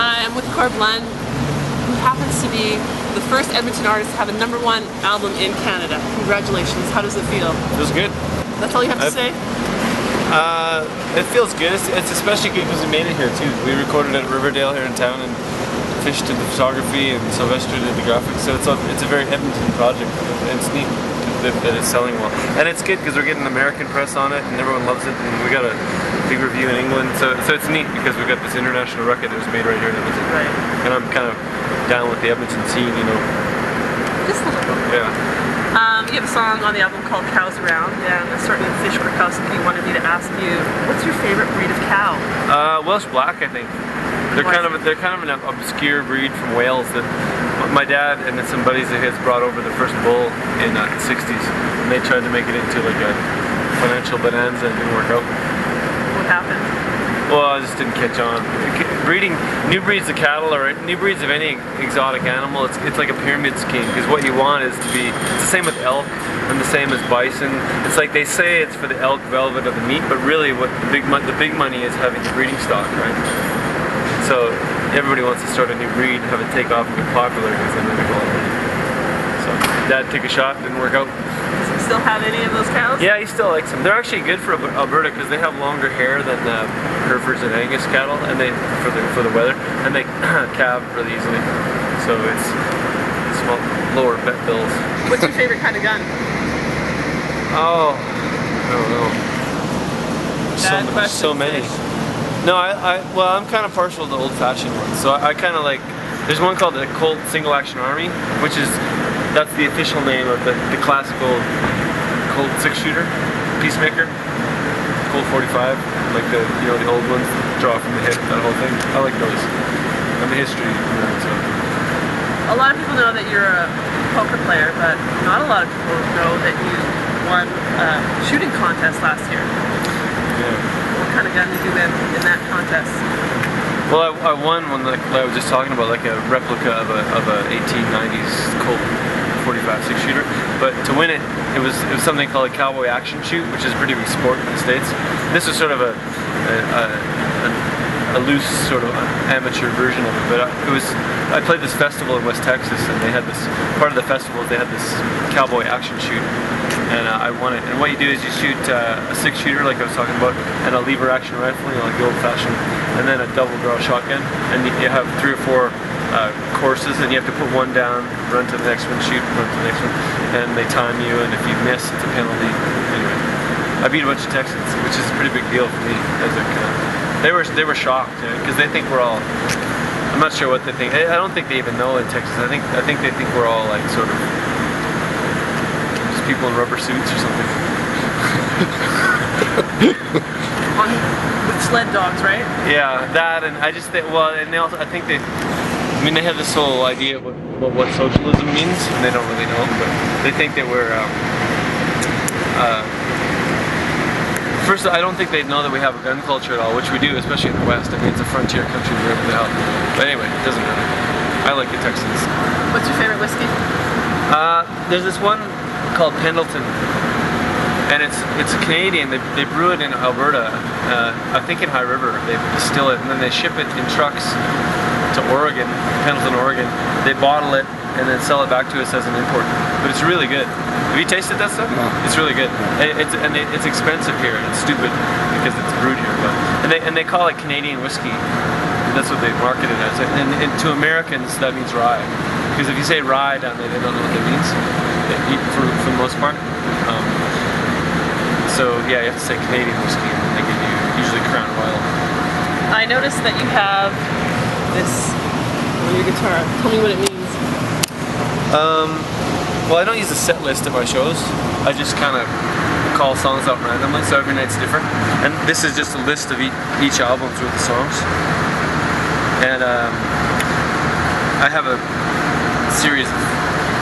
Hi, I'm with Corb Lund, who happens to be the first Edmonton artist to have a #1 album in Canada. Congratulations. How does it feel? Feels good. That's all you have to say? It feels good. It's especially good because we made it here too. We recorded at Riverdale here in town, and Fish did the photography and Sylvester did the graphics. So it's a very Edmonton project, and it's neat that it's selling well. And it's good because we're getting American press on it, and everyone loves it. And we got a big review in England, so it's neat because we've got this international record that was made right here in Edmonton. Right. And I'm kind of down with the Edmonton scene, you know. Just a little. Yeah. You have a song on the album called Cows Around, and a certain Fish Griwkowsky wanted me to ask you, what's your favorite breed of cow? Welsh Black, I think. They're kind of an obscure breed from Wales that my dad and some buddies of his brought over the first bull in the 60s, and they tried to make it into like a financial bonanza and it didn't work out. What happened? Well, I just didn't catch on. Breeding new breeds of cattle or new breeds of any exotic animal, it's like a pyramid scheme, because what you want is to be, it's the same with elk and the same as bison. It's like they say it's for the elk velvet of the meat, but really what the big money is having the breeding stock, right? So everybody wants to start a new breed, have it take off and get popular, because then they go all over. So Dad took a shot, didn't work out. Does he still have any of those cows? Yeah, he still likes them. They're actually good for Alberta because they have longer hair than Herefords and Angus cattle, and they for the weather, and they calve really easily. So it's small, lower bet bills. What's your favorite kind of gun? Oh, I don't know. So many. No, well, I'm kind of partial to the old-fashioned ones. So I kind of like. There's one called the Colt Single Action Army, which is that's the official name of the classical Colt 6-shooter, Peacemaker, Colt 45, like the old ones that draw from the hip, that whole thing. I like those. And the history. So. A lot of people know that you're a poker player, but not a lot of people know that you won a shooting contest last year. Yeah. What kind of gun did you win in that contest? Well, I won one like I was just talking about, like a replica of a 1890s Colt 45 6-shooter. But to win it, it was something called a cowboy action shoot, which is a pretty big sport in the States. This was sort of a loose sort of amateur version of it. But I played this festival in West Texas, and they had this part of the festival. They had this cowboy action shoot, and I won it. And what you do is you shoot a 6-shooter, like I was talking about, and a lever action rifle, like the old-fashioned, and then a double barrel shotgun. And you have 3 or 4 courses, and you have to put one down, run to the next one, shoot, run to the next one, and they time you. And if you miss, it's a penalty. Anyway, I beat a bunch of Texans, which is a pretty big deal for me as a They were shocked because they think we're all. I'm not sure what they think. I don't think they even know in Texas. I think they think we're all like sort of just people in rubber suits or something. With sled dogs, right? Yeah, that, and I just think, well, and they also, I think they have this whole idea of what socialism means, and they don't really know, but they think that we're. First, I don't think they know that we have a gun culture at all, which we do, especially in the West. I mean, it's a frontier country, wherever the hell. But anyway, it doesn't matter. I like the Texans. What's your favorite whiskey? There's this one called Pendleton, and it's Canadian. They brew it in Alberta, I think in High River. They distill it, and then they ship it in trucks to Oregon, Pendleton, Oregon. They bottle it and then sell it back to us as an import. But it's really good. Have you tasted that stuff? No. It's really good. It's expensive here, and it's stupid because it's brewed here. But and they call it Canadian whiskey. That's what they market it as. And to Americans, that means rye. Because if you say rye down there, they don't know what that means. For the most part. So yeah, you have to say Canadian whiskey, and they give you usually Crown Royal. I noticed that you have this on your guitar. Tell me what it means. Well, I don't use a set list at my shows. I just kind of call songs out randomly, so every night's different. And this is just a list of each album through the songs. And I have a series of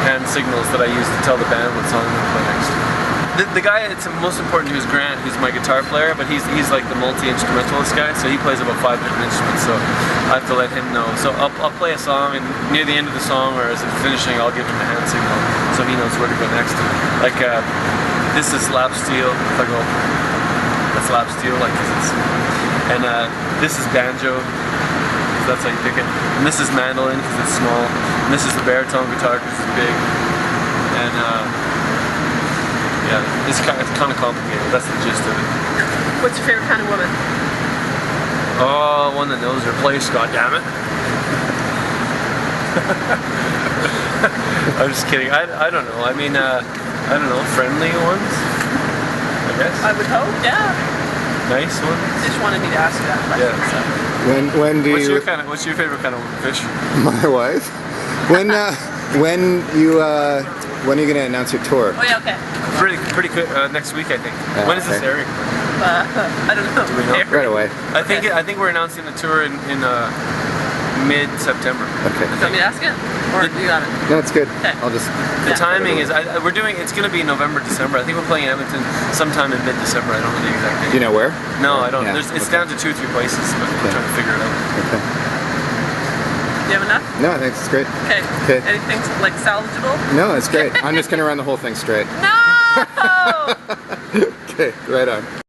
hand signals that I use to tell the band what song I'm going to play next. The guy that's most important to is Grant, who's my guitar player, but he's like the multi-instrumentalist guy, so he plays about 5 different instruments, so I have to let him know. So I'll play a song, and near the end of the song, or as it's finishing, I'll give him a hand signal, so he knows where to go next. Like, this is lap steel, if I go, that's lap steel, like, cause it's, and this is banjo, because that's how you pick it. And this is mandolin because it's small. And this is the baritone guitar because it's big. And yeah, it's kind of complicated. That's the gist of it. What's your favorite kind of woman? Oh, one that knows her place, goddammit. I'm just kidding. I don't know. I mean, I don't know. Friendly ones, I guess. I would hope, yeah. Nice ones. Just wanted me to ask you that question. Yeah. So. When do What's you? What's your favorite kind of fish? My wife. When when are you gonna announce your tour? Oh yeah, okay. Pretty quick. Next week, I think. When is this okay. airing? I don't know. Do we know? Right away. I think we're announcing the tour in mid-September. Okay. Do you want me to ask it? Or you got it? No, it's good. Okay. I'll just. The timing is we're doing. It's going to be November, December. I think we're playing in Edmonton sometime in mid-December. I don't know the exact date. Do you know where? No, I don't. Yeah, It's okay. down to 2 or 3 places, but we're trying to figure it out. Okay. Do you have enough? No, I think it's great. Okay. Okay. Anything like salvageable? No, it's great. I'm just gonna run the whole thing straight. No! Okay, right on.